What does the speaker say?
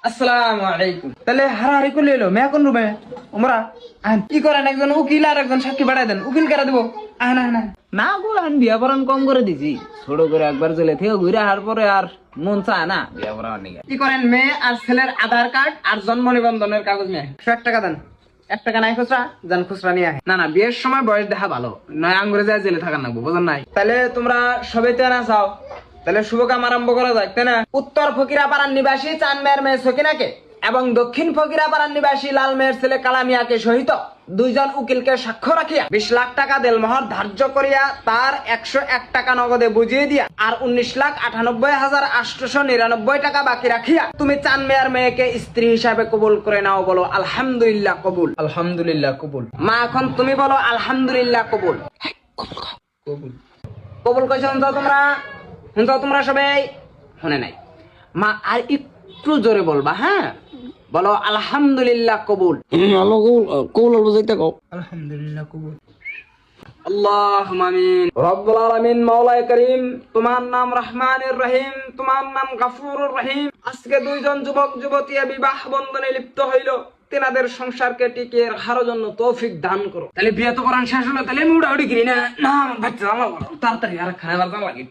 আসসালামু আলাইকুম। তাহলে হারাহারি করে এলো মেয়া কোন রুমে ওমরা আন কি করেন, একজন উকিল আর একজন সাক্ষী বাড়াই দেন, উকিল কারা দেবো? আন আন আন। না গো, আমি বিয়া পড়ান কম করে দিছি। ছোট করে একবার জেলে থেকে ঘুরে আসার পরে আর মন চায় না বিয়া পড়ার নিকে। কি করেন, মেয়ে আর ছেলের আধার কার্ড আর জন্ম নিবন্ধনের কাগজ নিয়ে 100 টাকা দেন। 1 টাকা নাই খুচরা, যান খুচরা নিয়ে আহে। না না, বিয়ের সময় বয়স দেখা ভালো নয়, আঙ্গুরে যায় জেলে থাকার নাকবো, বোঝেন নাই? তাহলে তোমরা সবাই তো না চাও, তাহলে শুভ কাম আরম্ভ করা যাক, তাই না? উত্তর ফকিরাপাড়ার নিবাসী চাঁদ মেয়ের মেয়ে সকিনাকে এবং দক্ষিণ ফকিরাপাড়ার নিবাসী লাল মেয়ের ছেলে কালামিয়াকে সহিত দুইজন উকিলকে সাক্ষ্য রাখিয়া 20 লাখ টাকা দেলমোহর ধার্য করিয়া তার 101 টাকা নগদে বুঝিয়ে দিয়া আর 19,98,899 টাকা বাকি রাখিয়া তুমি চাঁদ মেয়ের মেয়েকে স্ত্রী হিসাবে কবুল করে নাও। বলো আলহামদুলিল্লাহ কবুল। আলহামদুলিল্লাহ কবুল। মা এখন তুমি বলো আলহামদুলিল্লাহ কবুল। কবুল। কবুল কইছো তোমরা সবাই শুনে নাই? মা আর একটু জোরে বলবা, হ্যাঁ? বলো আলহামদুলিল্লাহ কবুল। আলহামদুলিল্লাহ কবুল। আল্লাহুম্মা আমিন। রব্বুল আলামিন, মাওলায়ে করিম, তোমার নাম রহমানুর রহিম, তোমার নাম গফুরুর রহিম। আজকে দুইজন যুবক যুবতী বিবাহ বন্ধনে লিপ্ত হইল, তেনাদের সংসারকে টিকিয়ে রাখার জন্য তৌফিক দান করো। তাহলে বিয়ে তো করান শেষ হলো, তাহলে আমি উড়াউড়ি করি না। না বাচ্চা আমার তাড়াতাড়ি আর খানা বারবার লাগে।